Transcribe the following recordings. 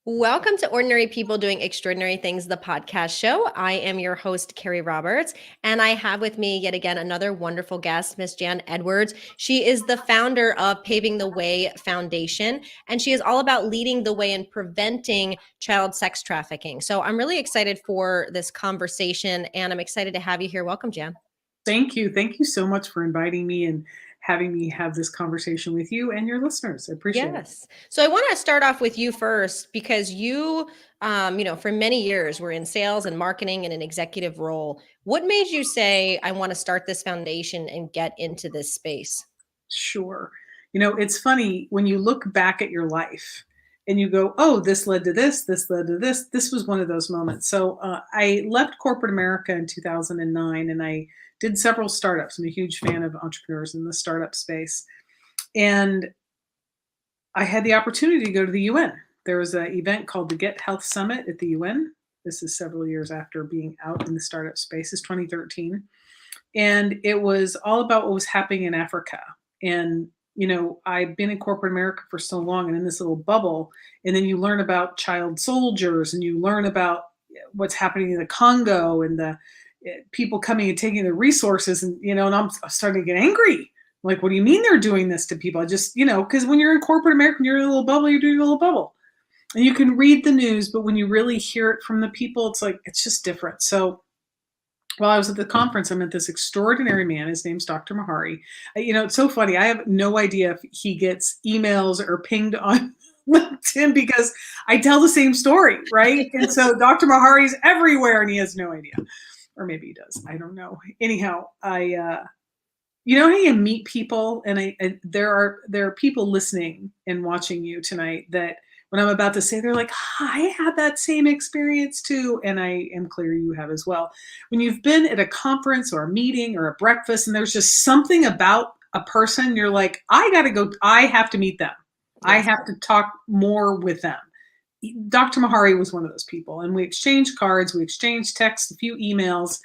Welcome to Ordinary People Doing Extraordinary Things, the podcast show. I am your host, Carrie Roberts, and I have with me yet again another wonderful guest, Miss Jan Edwards. She is the founder of Paving the Way Foundation, and she is all about leading the way in preventing child sex trafficking. So I'm really excited for this conversation, and I'm excited to have you here. Welcome, Jan. Thank you. Thank you so much for inviting me and having me have this conversation with you and your listeners. I appreciate it. Yes. So I want to start off with you first because you, for many years were in sales and marketing in an executive role. What made you say, I want to start this foundation and get into this space? Sure. It's funny when you look back at your life and you go, oh, this led to this led to this. This was one of those moments. So I left corporate America in 2009 and I did several startups. I'm a huge fan of entrepreneurs in the startup space. And I had the opportunity to go to the UN. There was an event called the Get Health Summit at the UN. This is several years after being out in the startup space. It's 2013. And it was all about what was happening in Africa. And, I'd been in corporate America for so long and in this little bubble. And then you learn about child soldiers and you learn about what's happening in the Congo and the people coming and taking the resources. And I'm starting to get angry. Like, what do you mean they're doing this to people? I just, because when you're in corporate America, you're in a little bubble, you're doing a little bubble. And you can read the news, but when you really hear it from the people, it's like, it's just different. So while I was at the conference, I met this extraordinary man. His name's Dr. Mahari. It's so funny. I have no idea if he gets emails or pinged on LinkedIn because I tell the same story, right? And so Dr. Mahari's everywhere and he has no idea. Or maybe he does. I don't know. Anyhow, how you meet people, and there are people listening and watching you tonight that when I'm about to say, they're like, I had that same experience too, and I am clear you have as well. When you've been at a conference or a meeting or a breakfast, and there's just something about a person, you're like, I got to go. I have to meet them. I Yes. have to talk more with them. Dr. Mahari was one of those people, and we exchanged cards, we exchanged texts, a few emails.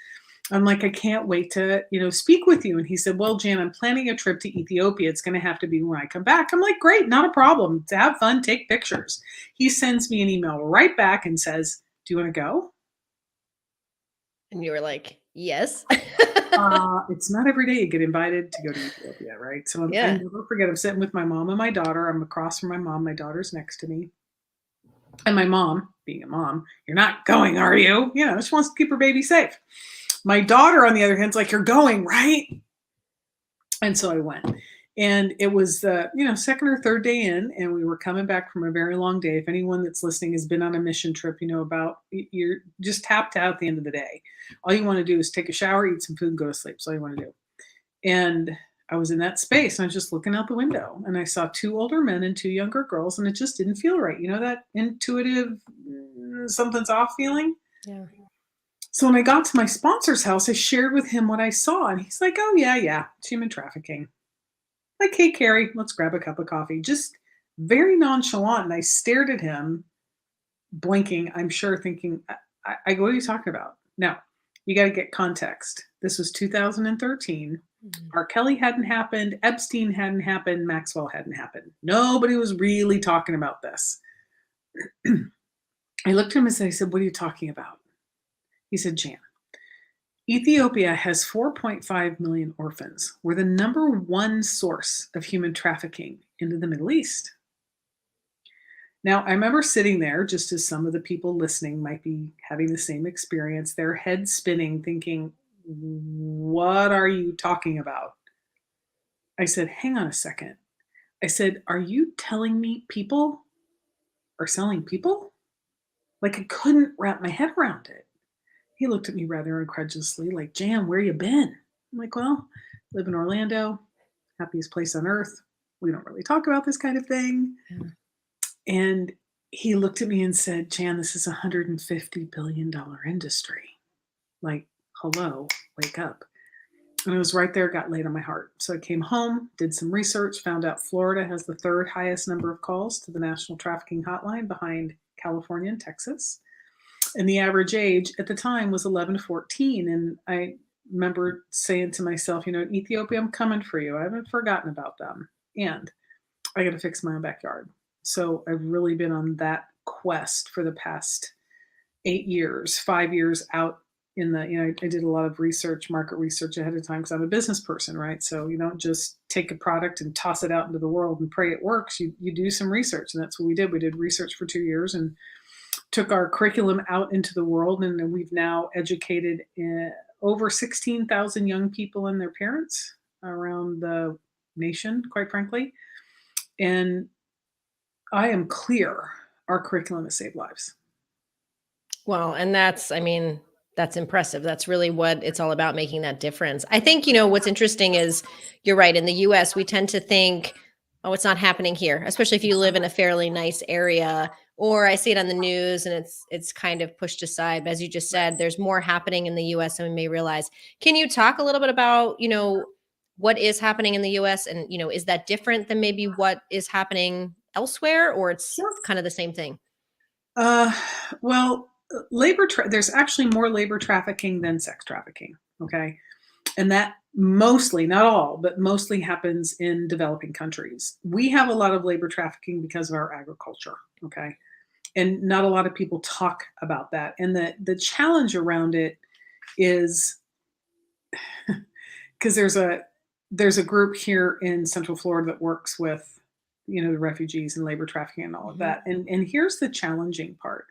I'm like, I can't wait to, speak with you. And he said, well, Jan, I'm planning a trip to Ethiopia. It's going to have to be when I come back. I'm like, great, not a problem. To have fun, take pictures. He sends me an email right back and says, do you want to go? And you were like, yes. It's not every day you get invited to go to Ethiopia, right? So I Yeah. never forget, I'm sitting with my mom and my daughter. I'm across from my mom. My daughter's next to me. And my mom, being a mom, you're not going, are you? She wants to keep her baby safe. My daughter, on the other hand, is like, you're going, right? And so I went. And it was the, second or third day in, and we were coming back from a very long day. If anyone that's listening has been on a mission trip, about you're just tapped out at the end of the day. All you want to do is take a shower, eat some food, and go to sleep. That's all you want to do. And I was in that space, and I was just looking out the window, and I saw two older men and two younger girls, and it just didn't feel right. That intuitive, something's off feeling? Yeah. So when I got to my sponsor's house, I shared with him what I saw, and he's like, oh, yeah, it's human trafficking. Like, hey, Carrie, let's grab a cup of coffee. Just very nonchalant. And I stared at him, blinking, I'm sure, thinking, I go, what are you talking about? Now, you got to get context. This was 2013. Mhm. R. Kelly hadn't happened. Epstein hadn't happened. Maxwell hadn't happened. Nobody was really talking about this. I looked at him and I said, what are you talking about? He said, Jan, Ethiopia has 4.5 million orphans. We're the number one source of human trafficking into the Middle East. Now, I remember sitting there, just as some of the people listening might be having the same experience, their heads spinning, thinking, what are you talking about? I said, hang on a second. I said, are you telling me people are selling people? Like, I couldn't wrap my head around it. He looked at me rather incredulously, like, Jan, where you been? I'm like, well, live in Orlando, happiest place on earth. We don't really talk about this kind of thing. Yeah. And he looked at me and said, Jan, this is a $150 billion industry. Like, hello, wake up. And it was right there, got laid on my heart. So I came home, did some research, found out Florida has the third highest number of calls to the National Trafficking Hotline behind California and Texas. And the average age at the time was 11 to 14. And I remember saying to myself, Ethiopia, I'm coming for you. I haven't forgotten about them. And I got to fix my own backyard. So I've really been on that quest for the past 8 years, 5 years out in the, I did a lot of research, market research ahead of time because I'm a business person, right? So you don't just take a product and toss it out into the world and pray it works. You do some research, and that's what we did. We did research for 2 years and took our curriculum out into the world, and we've now educated over 16,000 young people and their parents around the nation, quite frankly. And I am clear our curriculum has saved lives. Well, and that's impressive. That's really what it's all about, making that difference. I think, what's interesting is you're right. In the US, we tend to think, oh, it's not happening here, especially if you live in a fairly nice area, or I see it on the news and it's kind of pushed aside. But as you just said, there's more happening in the US than we may realize. Can you talk a little bit about, what is happening in the US, and, is that different than maybe what is happening elsewhere, or it's Sure. kind of the same thing? Uh, well, there's actually more labor trafficking than sex trafficking. Okay. And that mostly, not all, but mostly happens in developing countries. We have a lot of labor trafficking because of our agriculture. Okay. And not a lot of people talk about that. And the challenge around it is because there's a group here in Central Florida that works with, the refugees and labor trafficking and all of Mhm. that. And here's the challenging part,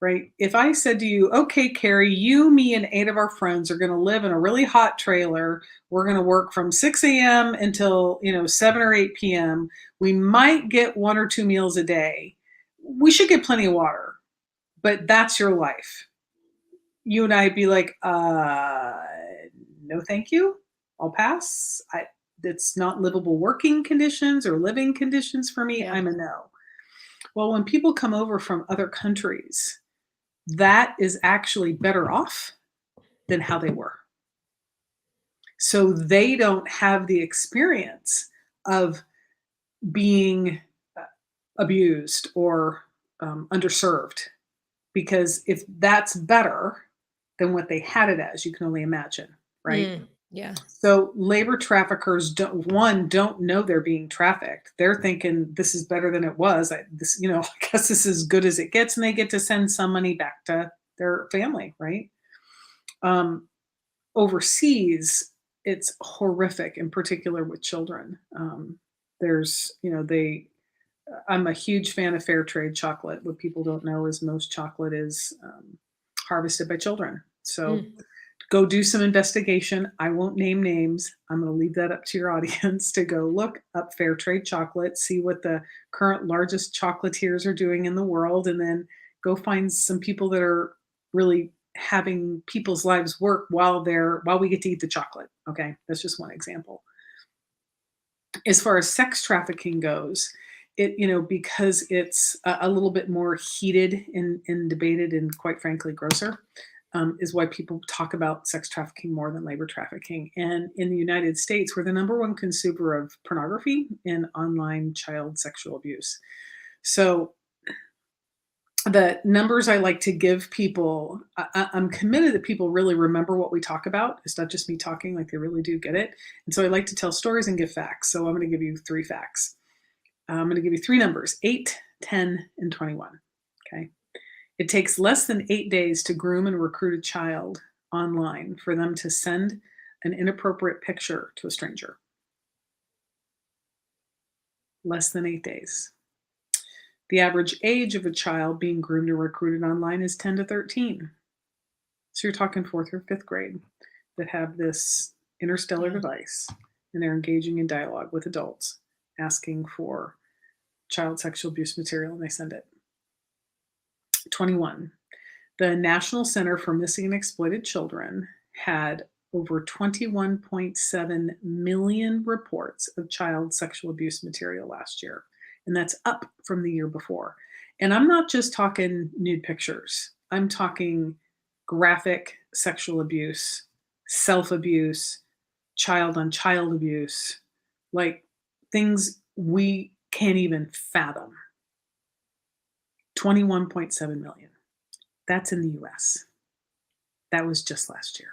right? If I said to you, okay, Carrie, you, me, and 8 of our friends are going to live in a really hot trailer. We're going to work from 6 a.m. until 7 or 8 p.m. We might get 1 or 2 meals a day. We should get plenty of water, but that's your life. You and I'd be like, no, thank you. I'll pass. It's not livable working conditions or living conditions for me. Yeah. I'm a no. Well, when people come over from other countries, that is actually better off than how they were. So they don't have the experience of being abused or underserved, because if that's better than what they had it as, you can only imagine, right? Yeah. So labor traffickers don't know they're being trafficked. They're thinking this is better than it was. I guess this is as good as it gets, and they get to send some money back to their family, right? Um, Overseas, it's horrific, in particular with children. There's, they. I'm a huge fan of fair trade chocolate. What people don't know is most chocolate is harvested by children. So Mm. go do some investigation. I won't name names. I'm going to leave that up to your audience to go look up fair trade chocolate, see what the current largest chocolatiers are doing in the world, and then go find some people that are really having people's lives work while we get to eat the chocolate. Okay, that's just one example. As far as sex trafficking goes, because it's a little bit more heated and debated and quite frankly grosser, is why people talk about sex trafficking more than labor trafficking. And in the United States, we're the number one consumer of pornography and online child sexual abuse. So the numbers I like to give people, I'm committed that people really remember what we talk about. It's not just me talking, like they really do get it. And so I like to tell stories and give facts. So I'm going to give you 3 facts. I'm going to give you 3 numbers: 8, 10, and 21. Okay. It takes less than 8 days to groom and recruit a child online for them to send an inappropriate picture to a stranger. Less than 8 days. The average age of a child being groomed or recruited online is 10 to 13. So you're talking 4th or 5th grade that have this interstellar Yeah. device, and they're engaging in dialogue with adults asking for child sexual abuse material, and they send it. 21. The National Center for Missing and Exploited Children had over 21.7 million reports of child sexual abuse material last year, and that's up from the year before. And I'm not just talking nude pictures. I'm talking graphic sexual abuse, self-abuse, child on child abuse, like things we can't even fathom. 21.7 million. That's in the US. That was just last year.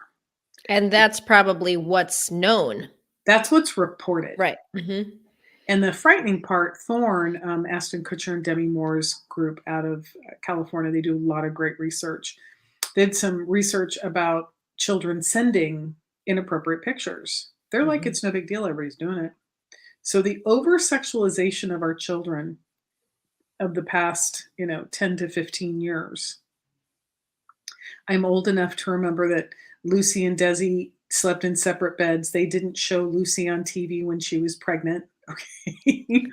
And that's probably what's known. That's what's reported. Right. Mhm. And the frightening part, Thorne, Ashton Kutcher and Demi Moore's group out of California, they do a lot of great research. They did some research about children sending inappropriate pictures. They're like, Mhm. it's no big deal, everybody's doing it. So the over sexualization of our children of the past, 10 to 15 years. I'm old enough to remember that Lucy and Desi slept in separate beds. They didn't show Lucy on TV when she was pregnant. Okay.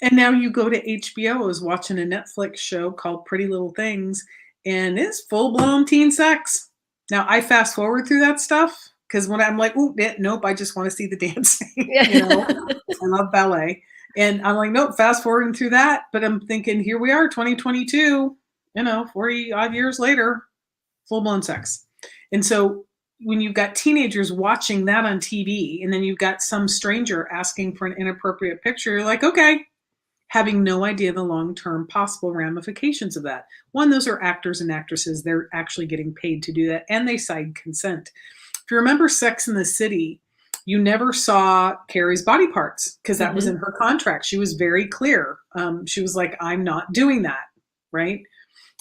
And now you go to HBO. I was watching a Netflix show called Pretty Little Things, and it's full blown teen sex. Now I fast forward through that stuff because when I'm like, oh, nope, I just want to see the dancing. Yeah. I love ballet. And I'm like, nope, fast forwarding through that. But I'm thinking, here we are, 2022, 40 odd years later, full blown sex. And so when you've got teenagers watching that on TV and then you've got some stranger asking for an inappropriate picture, you're like, okay, having no idea the long term possible ramifications of that. One, those are actors and actresses. They're actually getting paid to do that and they signed consent. If you remember Sex in the City, you never saw Carrie's body parts because that was in Mhm. her contract. She was very clear. She was like, I'm not doing that. Right.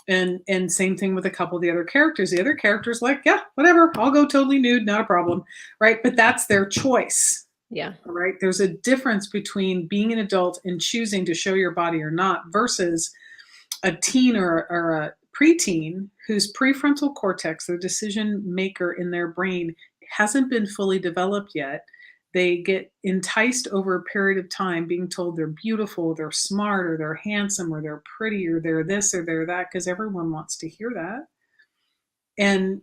And same thing with a couple of the other characters. The other characters like, yeah, whatever, I'll go totally nude, not a problem. Right. But that's their choice. Yeah. All right. There's a difference between being an adult and choosing to show your body or not versus a teen or a preteen whose prefrontal cortex, their decision maker in their brain, hasn't been fully developed yet. They get enticed over a period of time being told they're beautiful, they're smart, or they're handsome, or they're pretty, or they're this, or they're that, because everyone wants to hear that. And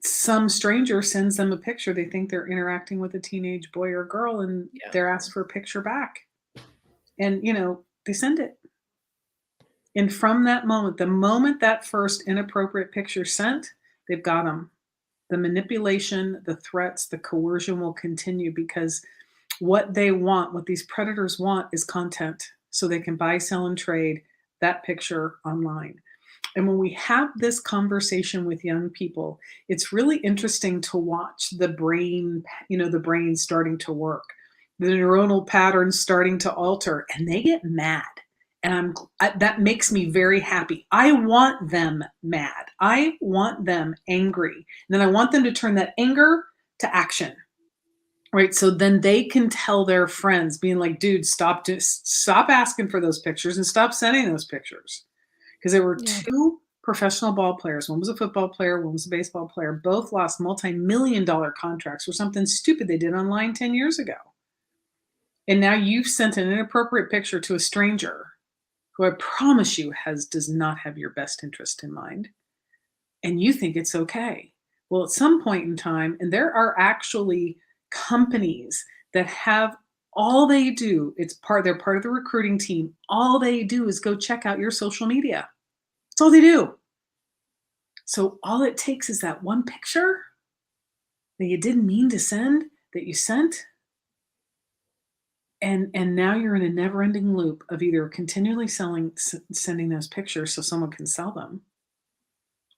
some stranger sends them a picture. They think they're interacting with a teenage boy or girl, and Yeah. they're asked for a picture back. And, they send it. And from that moment, the moment that first inappropriate picture sent, they've got them. The manipulation, the threats, the coercion will continue because what they want, what these predators want, is content. So they can buy, sell, and trade that picture online. And when we have this conversation with young people, it's really interesting to watch the brain, the brain starting to work, the neuronal patterns starting to alter, and they get mad. And that makes me very happy. I want them mad. I want them angry. And then I want them to turn that anger to action. Right. So then they can tell their friends, being like, dude, stop asking for those pictures and stop sending those pictures. Because there were Yeah. two professional ball players. One was a football player, one was a baseball player. Both lost multi-million-dollar contracts for something stupid they did online 10 years ago. And now you've sent an inappropriate picture to a stranger who I promise you does not have your best interest in mind. And you think it's okay. Well, at some point in time, and there are actually companies that have all they do, they're part of the recruiting team. All they do is go check out your social media. That's all they do. So all it takes is that one picture that you didn't mean to send that you sent. And now you're in a never-ending loop of either continually sending those pictures so someone can sell them,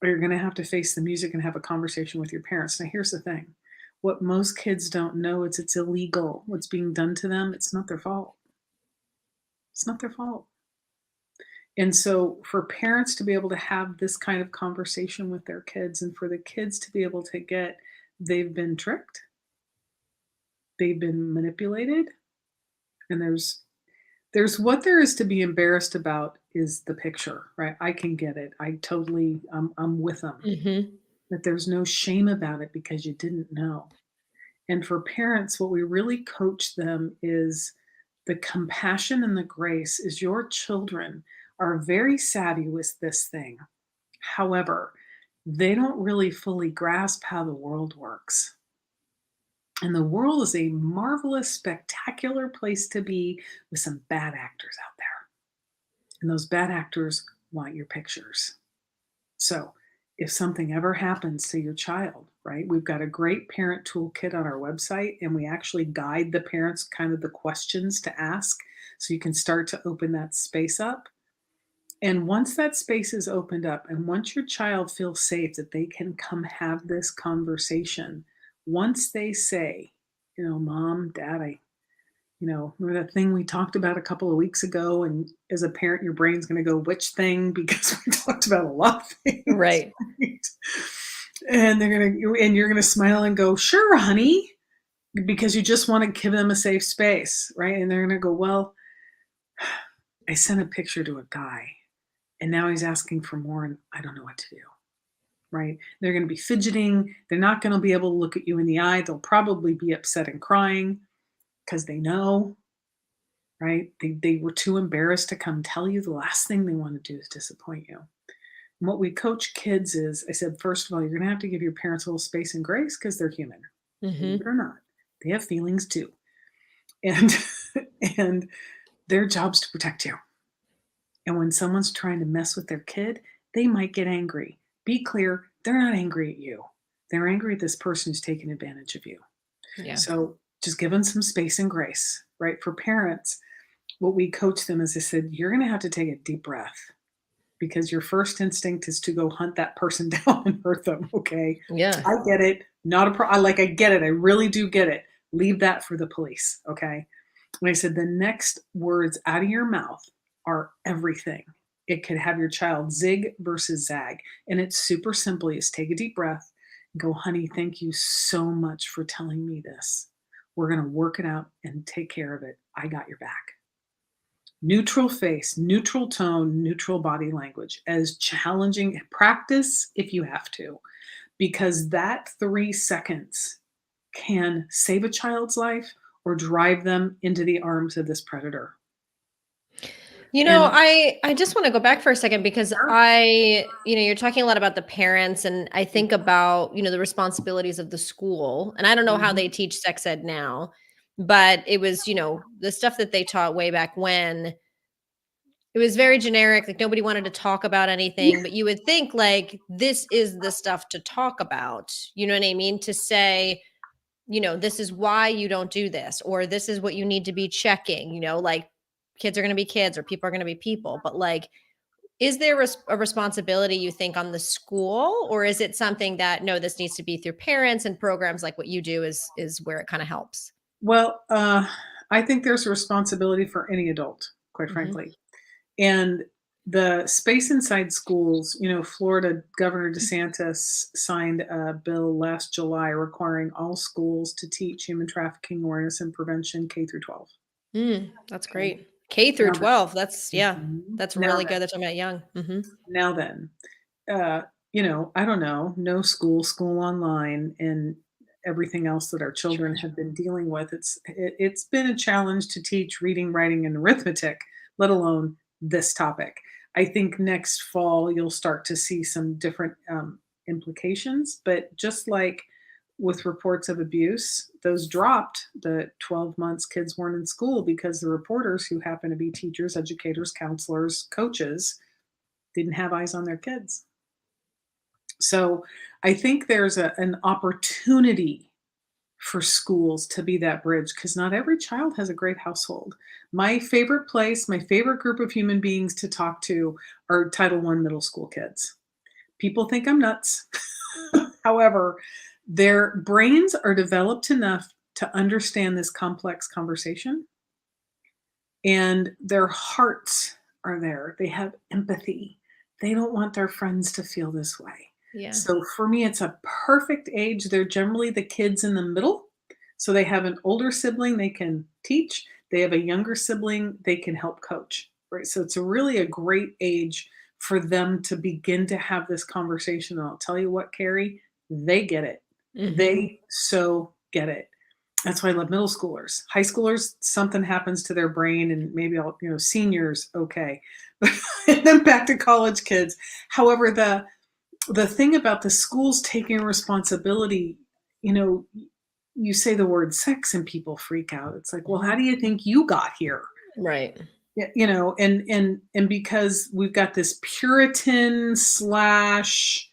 or you're going to have to face the music and have a conversation with your parents. Now, here's the thing. What most kids don't know is it's illegal. What's being done to them, it's not their fault. It's not their fault. And so for parents to be able to have this kind of conversation with their kids and for the kids to be able to get, they've been tricked, they've been manipulated, and there's what there is to be embarrassed about is the picture, right? I can get it. I'm with them. Mhm. That there's no shame about it because you didn't know. And for parents, what we really coach them is the compassion and the grace is your children are very savvy with this thing. However, they don't really fully grasp how the world works. And the world is a marvelous, spectacular place to be with some bad actors out there. And those bad actors want your pictures. So if something ever happens to your child, right, we've got a great parent toolkit on our website, and we actually guide the parents kind of the questions to ask so you can start to open that space up. And once that space is opened up, and once your child feels safe that they can come have this conversation, once they say, mom, dad, Remember that thing we talked about a couple of weeks ago? And as a parent, your brain's going to go, which thing? Because we talked about a lot of things. Right. Right? And you're going to smile and go, sure, honey, because you just want to give them a safe space. Right. And they're going to go, well, I sent a picture to a guy and now he's asking for more and I don't know what to do. Right. They're going to be fidgeting. They're not going to be able to look at you in the eye. They'll probably be upset and crying because they know. Right? They were too embarrassed to come tell you. The last thing they want to do is disappoint you. And what we coach kids is, I said, first of all, you're going to have to give your parents a little space and grace because they're human. Believe it or not, they have feelings too, and and their job's to protect you. And when someone's trying to mess with their kid, they might get angry. Be clear, they're not angry at you. They're angry at this person who's taking advantage of you. Yeah. So just give them some space and grace, right? For parents, what we coach them is I said, you're going to have to take a deep breath because your first instinct is to go hunt that person down and hurt them. Okay. Yeah. I get it. Not a problem. I get it. I really do get it. Leave that for the police. Okay. And I said, the next words out of your mouth are everything. It could have your child zig versus zag. And it's super simple. Just take a deep breath and go, honey, thank you so much for telling me this. We're going to work it out and take care of it. I got your back. Neutral face, neutral tone, neutral body language, as challenging practice if you have to, because that 3 seconds can save a child's life or drive them into the arms of this predator. And I just want to go back for a second because you're talking a lot about the parents and I think about, the responsibilities of the school. And I don't know how they teach sex ed now, but it was, the stuff that they taught way back when it was very generic. Like nobody wanted to talk about anything, but you would think like, this is the stuff to talk about. You know what I mean? To say, this is why you don't do this, or this is what you need to be checking, like kids are going to be kids or people are going to be people. But like, is there a responsibility you think on the school, or is it something that, no, this needs to be through parents and programs like what you do is where it kind of helps? well, I think there's a responsibility for any adult, quite frankly. And the space inside schools, Florida Governor DeSantis signed a bill last July requiring all schools to teach human trafficking awareness and prevention K through 12. That's Okay. great. K through Now, 12. That's mhm. that's now really then, good. That's about young. now then, uh, I don't know, no school online, and everything else that our children have been dealing with. It's been a challenge to teach reading, writing, and arithmetic, let alone this topic. I think next fall you'll start to see some different implications, but just like with reports of abuse, those dropped the 12 months kids weren't in school because the reporters, who happen to be teachers, educators, counselors, coaches, didn't have eyes on their kids. So I think there's an opportunity for schools to be that bridge because not every child has a great household. My favorite place, my favorite group of human beings to talk to are Title I middle school kids. People think I'm nuts. However, their brains are developed enough to understand this complex conversation, and their hearts are there. They have empathy. They don't want their friends to feel this way. Yeah. So for me, it's a perfect age. They're generally the kids in the middle. So they have an older sibling they can teach. They have a younger sibling they can help coach. Right. So it's really a great age for them to begin to have this conversation. And I'll tell you what, Carrie, they get it. They so get it. That's why I love middle schoolers. High schoolers, something happens to their brain, and maybe seniors, okay. And then back to college kids. However, the thing about the schools taking responsibility, you say the word sex and people freak out. It's like, well, how do you think you got here? Right. Yeah, and because we've got this Puritan slash,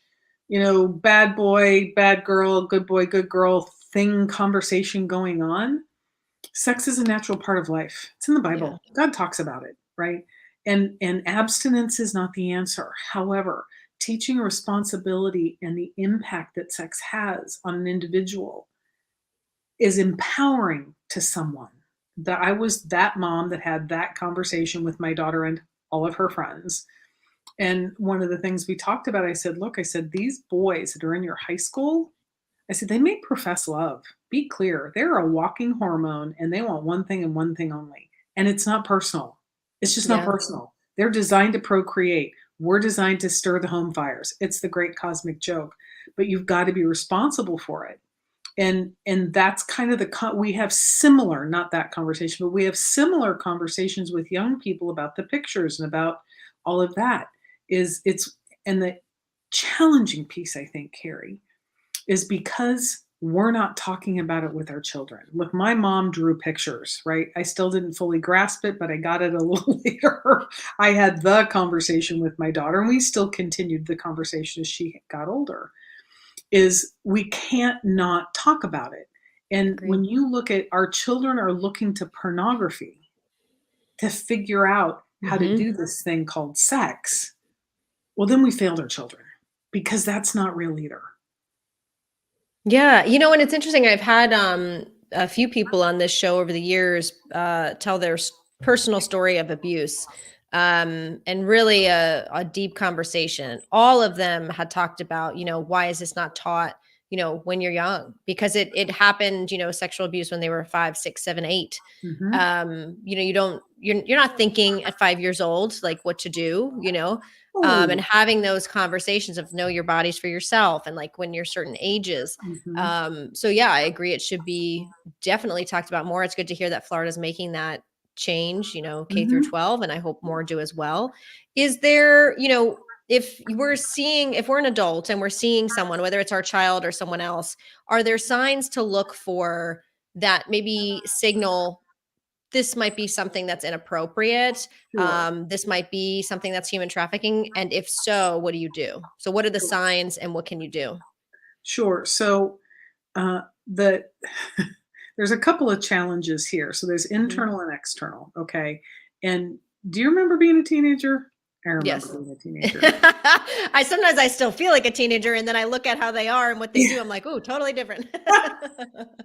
bad boy, bad girl, good boy, good girl thing conversation going on. Sex is a natural part of life. It's in the Bible. Yeah. God talks about it, right? And abstinence is not the answer. However, teaching responsibility and the impact that sex has on an individual is empowering to someone. that I was that mom that had that conversation with my daughter and all of her friends. And one of the things we talked about, I said, look, I said, these boys that are in your high school, I said, they may profess love. Be clear. They're a walking hormone and they want one thing and one thing only. And it's not personal. It's just not Yeah. personal. They're designed to procreate. We're designed to stir the home fires. It's the great cosmic joke. But you've got to be responsible for it. And that's kind of we have similar, not that conversation, but we have similar conversations with young people about the pictures and about all of that. Is it's and the challenging piece, I think, Carrie, is because we're not talking about it with our children. Look, my mom drew pictures, right? I still didn't fully grasp it, but I got it a little later. I had the conversation with my daughter, and we still continued the conversation as she got older. Is we can't not talk about it. And Agreed. when you look at our children are looking to pornography to figure out how to Hmm. do this thing called sex, well, then we failed our children because that's not real either. Yeah, and it's interesting. I've had a few people on this show over the years tell their personal story of abuse, and really a deep conversation. All of them had talked about, why is this not taught, when you're young? Because it happened, sexual abuse when they were 5, 6, 7, 8. Mm-hmm. You're not thinking at 5 years old like what to do, and Oh, having those conversations of know your bodies for yourself and like when you're certain ages. mm-hmm. So yeah, I agree. It should be definitely talked about more. It's good to hear that Florida's making that change, K through Mm-hmm. 12, and I hope more do as well. Is there, if we're an adult and we're seeing someone, whether it's our child or someone else, are there signs to look for that maybe signal this might be something that's inappropriate? Sure. This might be something that's human trafficking. And if so, what do you do? So, what are the Sure. signs and what can you do? Sure. So the there's a couple of challenges here. So there's Mhm. internal and external. Okay. And do you remember being a teenager? I remember Yes. being a teenager. I still feel like a teenager, and then I look at how they are and what they Yeah. do. I'm like, oh, totally different.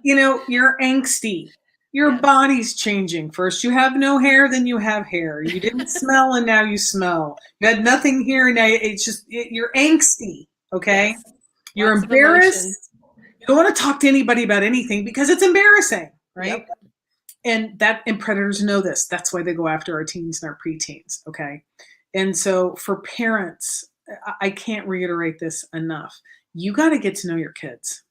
You're angsty. Your Yeah. body's changing. First, you have no hair, then you have hair. You didn't smell, and now you smell. You had nothing here, and now you're angsty. Okay. Yes. You're Lots of emotions. embarrassed. You don't want to talk to anybody about anything because it's embarrassing, right? Yep. And predators know this. That's why they go after our teens and our preteens. Okay. And so for parents, I can't reiterate this enough. You got to get to know your kids.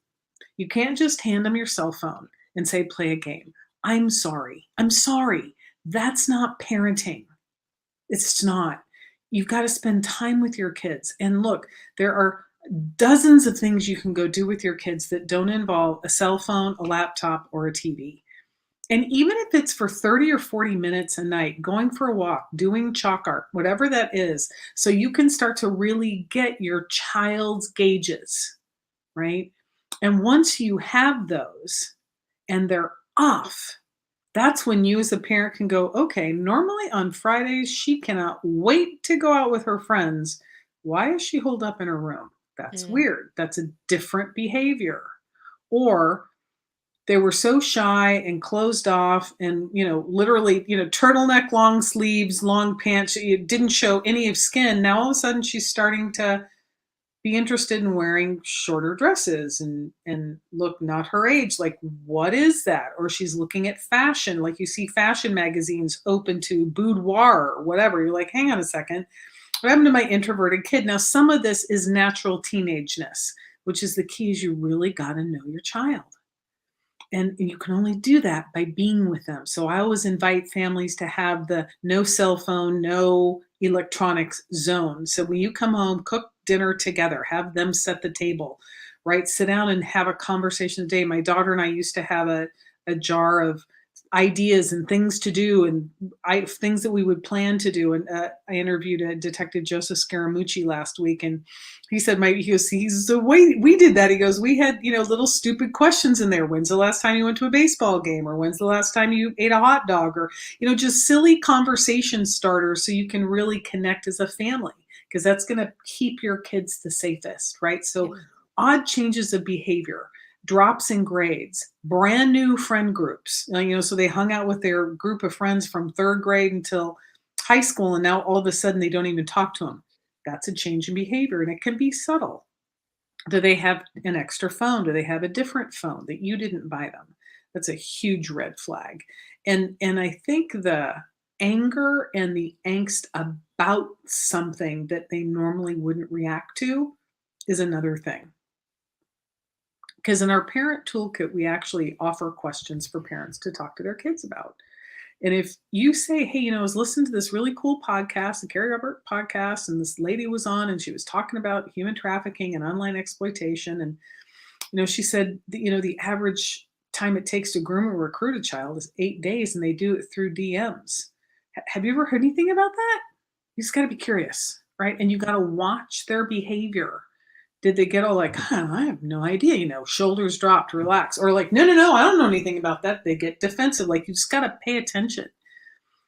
You can't just hand them your cell phone and say, play a game. I'm sorry. I'm sorry. That's not parenting. It's not. You've got to spend time with your kids. And look, there are dozens of things you can go do with your kids that don't involve a cell phone, a laptop, or a TV. And even if it's for 30 or 40 minutes a night, going for a walk, doing chalk art, whatever that is, so you can start to really get your child's gauges, right? And once you have those and they're off, that's when you as a parent can go, okay, normally on Fridays, she cannot wait to go out with her friends. Why is she holed up in her room? That's Mm. weird. That's a different behavior. Or they were so shy and closed off and, literally, turtleneck, long sleeves, long pants. It didn't show any of skin. Now all of a sudden she's starting to be interested in wearing shorter dresses and look not her age. Like, what is that? Or she's looking at fashion, like you see fashion magazines open to boudoir or whatever. You're like, hang on a second, what happened to my introverted kid? Now some of this is natural teenageness, which is the key. Is you really got to know your child, and you can only do that by being with them. So I always invite families to have the no cell phone, no electronics zone. So when you come home, cook dinner together, have them set the table, right? Sit down and have a conversation today. My daughter and I used to have a jar of ideas and things to do and things that we would plan to do. And I interviewed a Detective Joseph Scaramucci last week, and he said, he's the way we did that. He goes, we had, little stupid questions in there. When's the last time you went to a baseball game? Or when's the last time you ate a hot dog? Or, just silly conversation starters so you can really connect as a family, because that's going to keep your kids the safest, right? So Yeah. odd changes of behavior. drops in grades, brand new friend groups. So they hung out with their group of friends from third grade until high school, and now all of a sudden they don't even talk to them. That's a change in behavior, and it can be subtle. Do they have an extra phone? Do they have a different phone that you didn't buy them? That's a huge red flag. And I think the anger and the angst about something that they normally wouldn't react to is another thing. Because in our parent toolkit, we actually offer questions for parents to talk to their kids about. And if you say, hey, I was listening to this really cool podcast, the Carrie Robert podcast, and this lady was on and she was talking about human trafficking and online exploitation. And, she said, the average time it takes to groom or recruit a child is 8 days, and they do it through DMs. Have you ever heard anything about that? You just got to be curious, right? And you got to watch their behavior. Did they get all like, I have no idea, shoulders dropped, relax, or like, no, I don't know anything about that. They get defensive. Like, you just got to pay attention.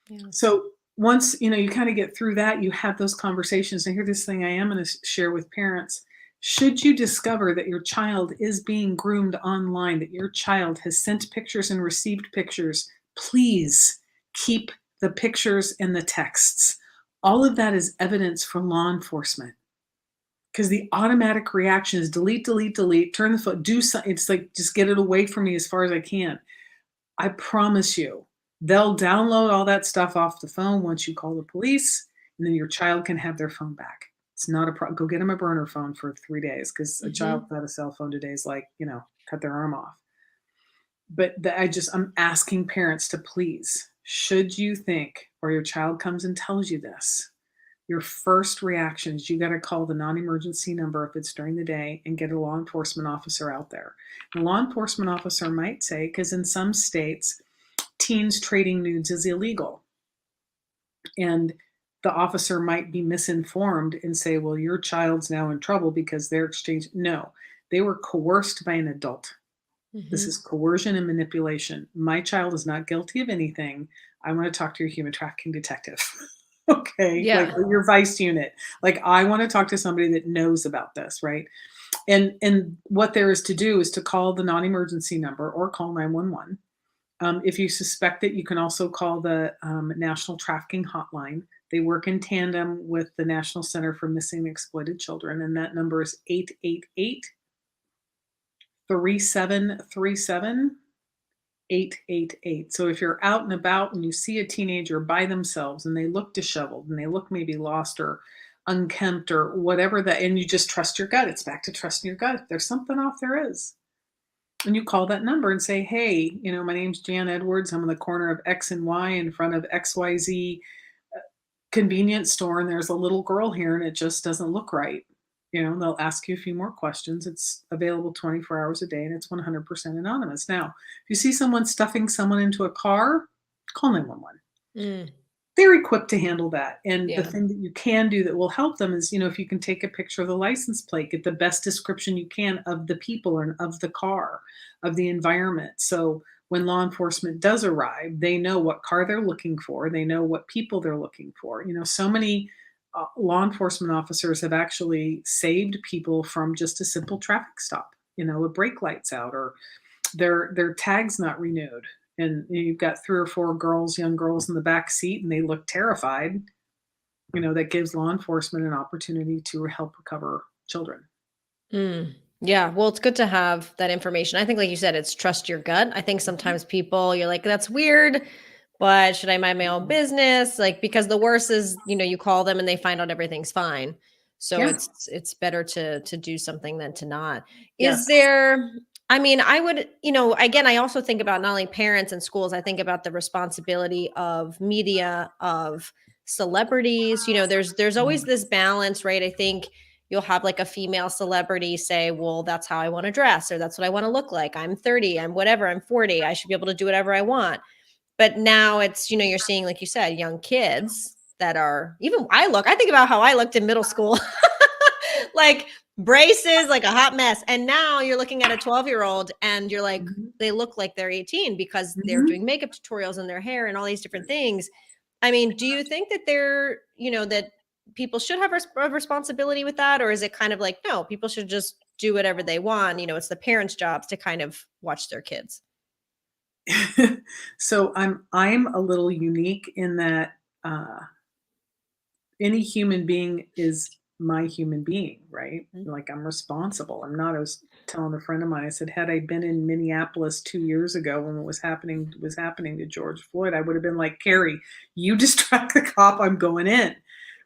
Yes. So once, you kind of get through that, you have those conversations. And here's this thing I am going to share with parents. Should you discover that your child is being groomed online, that your child has sent pictures and received pictures, please keep the pictures and the texts. All of that is evidence for law enforcement. Because the automatic reaction is delete, delete, delete, turn the phone, do something. It's like, just get it away from me as far as I can. I promise you, they'll download all that stuff off the phone once you call the police, and then your child can have their phone back. It's not a problem. Go get them a burner phone for 3 days, because a child without a cell phone today is like, cut their arm off. But I'm asking parents to please, should you think, or your child comes and tells you this, your first reaction is you got to call the non-emergency number if it's during the day and get a law enforcement officer out there. The law enforcement officer might say, because in some states, teens trading nudes is illegal. And the officer might be misinformed and say, well, your child's now in trouble because they're exchanging. No, they were coerced by an adult. This is coercion and manipulation. My child is not guilty of anything. I want to talk to your human trafficking detective. Okay. Yeah. Like, your vice unit. Like, I want to talk to somebody that knows about this, right? And what there is to do is to call the non-emergency number or call 911. If you suspect it, you can also call the National Trafficking Hotline. They work in tandem with the National Center for Missing and Exploited Children, and that number is 888-3737. 888. So if you're out and about and you see a teenager by themselves and they look disheveled and they look maybe lost or unkempt or whatever that, and you just trust your gut. It's back to trusting your gut. If there's something off, there is. And you call that number and say, hey, my name's Jan Edwards. I'm in the corner of X and Y in front of XYZ convenience store, and there's a little girl here and it just doesn't look right. They'll ask you a few more questions. It's available 24 hours a day, and it's 100% anonymous. Now, if you see someone stuffing someone into a car, call 911. They're equipped to handle that. And the thing that you can do that will help them is, if you can take a picture of the license plate, get the best description you can of the people and of the car, of the environment. So when law enforcement does arrive, they know what car they're looking for. They know what people they're looking for. So many law enforcement officers have actually saved people from just a simple traffic stop, a brake light's out or their tag's not renewed. And you've got 3 or 4 young girls in the back seat, and they look terrified. That gives law enforcement an opportunity to help recover children. Yeah. Well, it's good to have that information. I think, like you said, it's trust your gut. I think sometimes people, you're like, that's weird, but should I mind my own business? Like, because the worst is, you call them and they find out everything's fine. So it's better to do something than to not. Is there, I would, again, I also think about not only parents and schools, I think about the responsibility of media, of celebrities. There's always this balance, right? I think you'll have like a female celebrity say, well, that's how I want to dress, or that's what I want to look like. I'm 30, I'm whatever, I'm 40. I should be able to do whatever I want. But now it's, you're seeing, like you said, young kids that are I think about how I looked in middle school, like braces, like a hot mess. And now you're looking at a 12-year-old and you're like, they look like they're 18 because they're doing makeup tutorials in their hair and all these different things. Do you think that that people should have a responsibility with that? Or is it kind of like, no, people should just do whatever they want. It's the parents' jobs to kind of watch their kids. So I'm a little unique in that any human being is my human being, right? Mhm. Like I'm responsible. I'm not. I was telling a friend of mine. I said, had I been in Minneapolis 2 years ago when it was happening to George Floyd, I would have been like, Carrie, you distract the cop. I'm going in,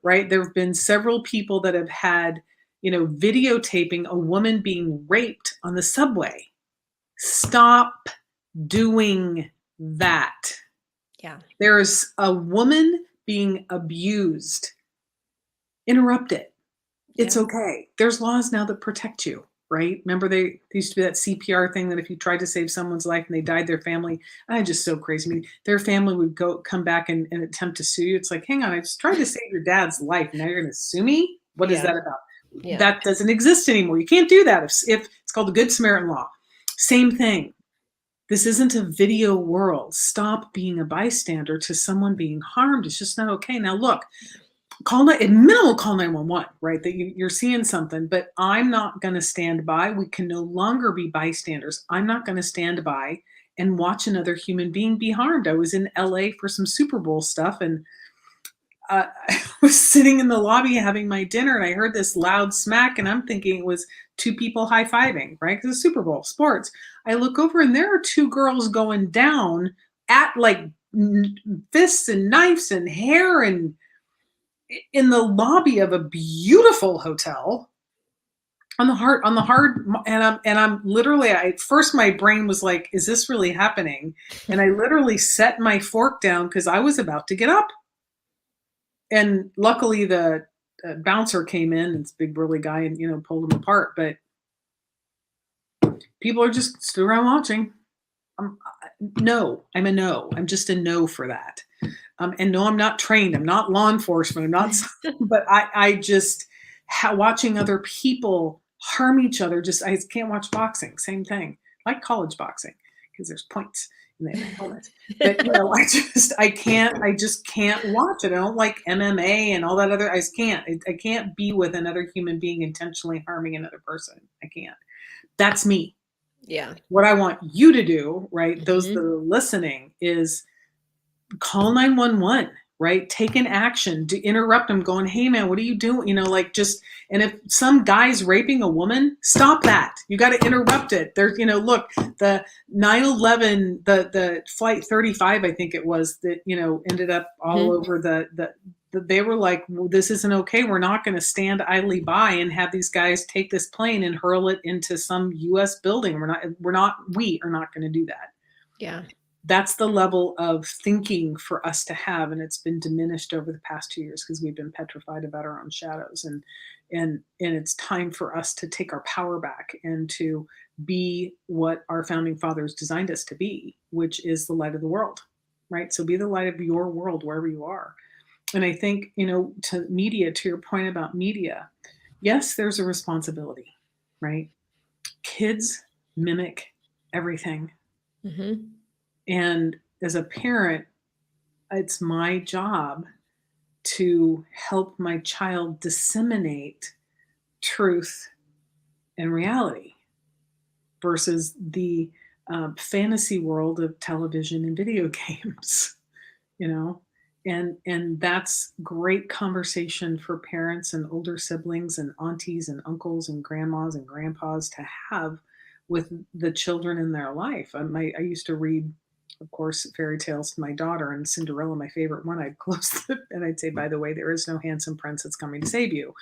right? There have been several people that have had, videotaping a woman being raped on the subway. Stop doing that. Yeah. There's a woman being abused. Interrupt it. It's Yeah. okay. There's laws now that protect you, right? Remember they used to be that CPR thing that if you tried to save someone's life and they died, their family, just so crazy. I mean, their family would come back and attempt to sue you. It's like, hang on, I just tried to save your dad's life. Now you're going to sue me? What is Yeah. that about? Yeah. That doesn't exist anymore. You can't do that. If it's called the Good Samaritan Law. Same thing. This isn't a video world. Stop being a bystander to someone being harmed. It's just not okay. Now look, call 911, right? That you're seeing something, but I'm not going to stand by. We can no longer be bystanders. I'm not going to stand by and watch another human being be harmed. I was in LA for some Super Bowl stuff, and I was sitting in the lobby having my dinner, and I heard this loud smack, and I'm thinking it was two people high-fiving, right? Because it's Super Bowl, sports. I look over, and there are two girls going down at like fists and knives and hair and in the lobby of a beautiful hotel on the hard, and I'm literally, at first my brain was like, is this really happening? And I literally set my fork down because I was about to get up. And luckily the bouncer came in, and it's a big burly guy, and pulled him apart. But people are just stood around watching. No, I'm a no. I'm just a no for that. And no, I'm not trained. I'm not law enforcement. I'm not, but I just watching other people harm each other. I can't watch boxing. Same thing, like college boxing, because there's points and they have helmets. But I just can't watch it. I don't like MMA and all that other. I just can't. I can't be with another human being intentionally harming another person. I can't. That's me. Yeah. What I want you to do, right? Those that Mhm. are listening, is call 911, right? Take an action to interrupt them going, hey man, what are you doing? And if some guy's raping a woman, stop that. You got to interrupt it. There's, look, the 9/11, the flight 35, I think it was, that, ended up all over they were like, well, this isn't okay. We're not going to stand idly by and have these guys take this plane and hurl it into some US building. We are not going to do that. Yeah. That's the level of thinking for us to have, and it's been diminished over the past 2 years because we've been petrified about our own shadows, and it's time for us to take our power back and to be what our founding fathers designed us to be, which is the light of the world, right? So be the light of your world wherever you are. And I think, to your point about media, yes, there's a responsibility, right? Kids mimic everything. Mm-hmm. And as a parent, it's my job to help my child disseminate truth and reality versus the fantasy world of television and video games, and that's great conversation for parents and older siblings and aunties and uncles and grandmas and grandpas to have with the children in their life. I used to read, of course, fairy tales to my daughter, and Cinderella, my favorite one. I'd close and I'd say, by the way, there is no handsome prince that's coming to save you.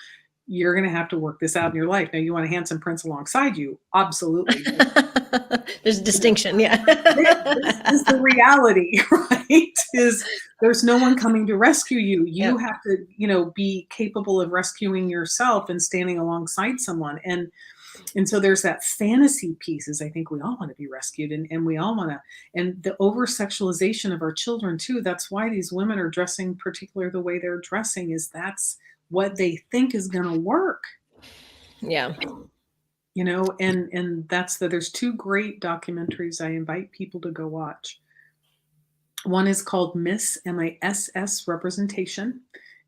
You're going to have to work this out in your life. Now, you want a handsome prince alongside you? Absolutely. There's a distinction. Yeah. This is the reality, right? Is there's no one coming to rescue you. You have to, be capable of rescuing yourself and standing alongside someone. And so there's that fantasy pieces. I think we all want to be rescued, and we all want to, and the over sexualization of our children too. That's why these women are dressing particularly the way they're dressing, is that's what they think is going to work. Yeah. And there's two great documentaries I invite people to go watch. One is called Miss, MISS, Representation.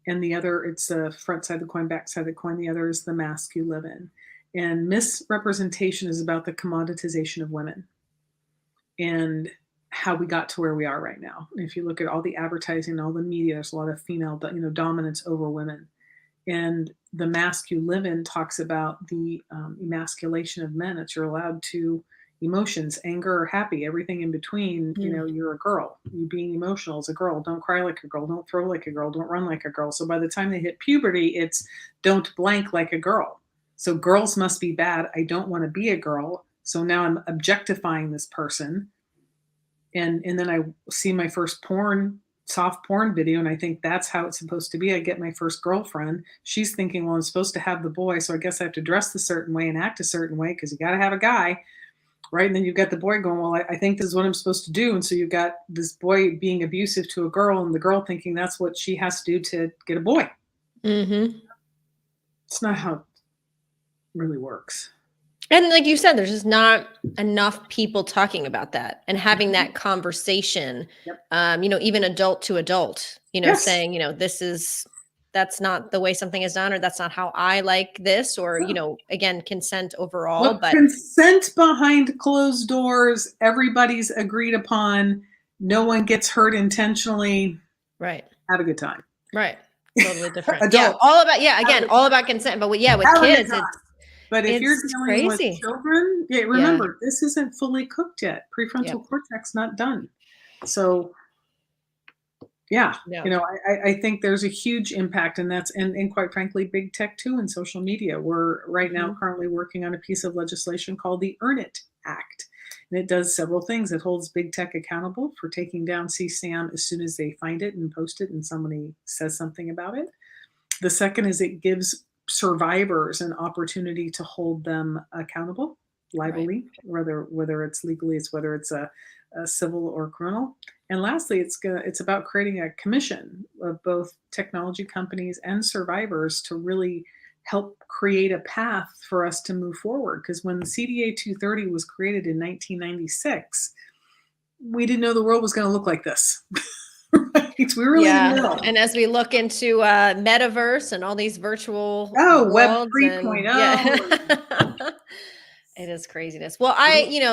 And the other, it's a front side of the coin, back side of the coin. The other is The Mask You Live In. And misrepresentation is about the commoditization of women and how we got to where we are right now. And if you look at all the advertising, all the media, there's a lot of female, dominance over women. And the mask you live in talks about the emasculation of men, that you're allowed to emotions, anger or happy, everything in between. Mm. You're a girl. You being emotional as a girl. Don't cry like a girl. Don't throw like a girl. Don't run like a girl. So by the time they hit puberty, it's don't blank like a girl. So girls must be bad. I don't want to be a girl. So now I'm objectifying this person. And then I see my first soft porn video, and I think that's how it's supposed to be. I get my first girlfriend. She's thinking, well, I'm supposed to have the boy, so I guess I have to dress a certain way and act a certain way because you got to have a guy, right? And then you've got the boy going, well, I think this is what I'm supposed to do. And so you've got this boy being abusive to a girl, and the girl thinking that's what she has to do to get a boy. Mm-hmm. It's not how it really works. And like you said, there's just not enough people talking about that and having that conversation, Yep. even adult to adult, Yes. saying, that's not the way something is done, or that's not how I like this, or, again, consent overall. Look, But consent behind closed doors, everybody's agreed upon. No one gets hurt intentionally. right. Have a good time. Right. Totally different. Adults. All about consent. But with kids, but if you're it's dealing crazy. with children, remember, this isn't fully cooked yet. Prefrontal cortex not done. So I think there's a huge impact, and that's and quite frankly, big tech too, and social media. We're right now currently working on a piece of legislation called the Earn It Act. And it does several things. It holds big tech accountable for taking down CSAM as soon as they find it and post it and somebody says something about it. The second is it gives survivors an opportunity to hold them accountable, liably, whether it's legally, whether it's a civil or criminal. And lastly, it's about creating a commission of both technology companies and survivors to really help create a path for us to move forward. Because when the CDA 230 was created in 1996, we didn't know the world was going to look like this. Right? We really didn't know. And as we look into metaverse and all these virtual Web 3.0. It is craziness. Well,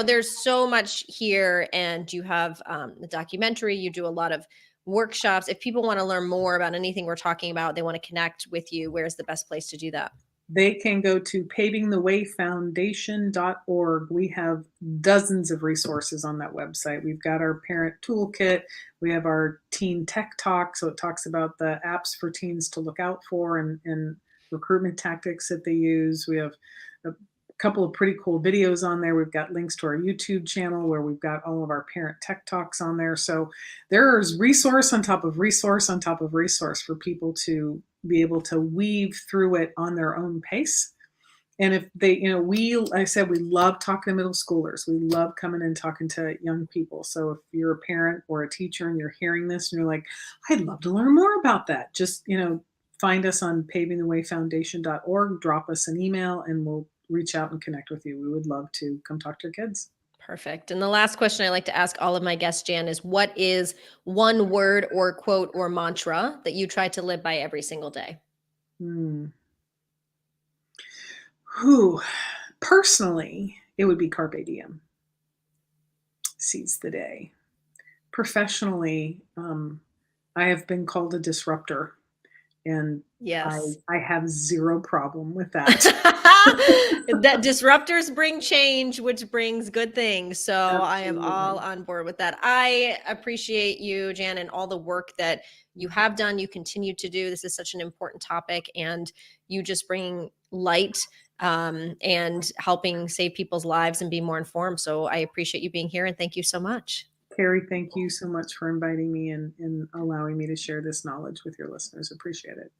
there's so much here, and you have the documentary, you do a lot of workshops. If people want to learn more about anything we're talking about, they want to connect with you, where's the best place to do that? They can go to pavingthewayfoundation.org. We have dozens of resources on that website. We've got our parent toolkit. We have our teen tech talk. So it talks about the apps for teens to look out for and recruitment tactics that they use. We have a couple of pretty cool videos on there. We've got links to our YouTube channel where we've got all of our parent tech talks on there. So there's resource on top of resource on top of resource for people to be able to weave through it on their own pace. And if they, like I said, we love talking to middle schoolers. We love coming and talking to young people. So if you're a parent or a teacher and you're hearing this and you're like, I'd love to learn more about that, just, find us on pavingthewayfoundation.org, drop us an email, and we'll reach out and connect with you. We would love to come talk to your kids. Perfect. And the last question I like to ask all of my guests, Jan, is what is one word or quote or mantra that you try to live by every single day? Personally, it would be carpe diem. Seize the day. Professionally, I have been called a disruptor, and yes, I have zero problem with that. That disruptors bring change, which brings good things. So absolutely. I am all on board with that. I appreciate you, Jan, and all the work that you have done, you continue to do. This is such an important topic, and you just bring light and helping save people's lives and be more informed. So I appreciate you being here, and thank you so much. Carrie, thank you so much for inviting me and allowing me to share this knowledge with your listeners. Appreciate it.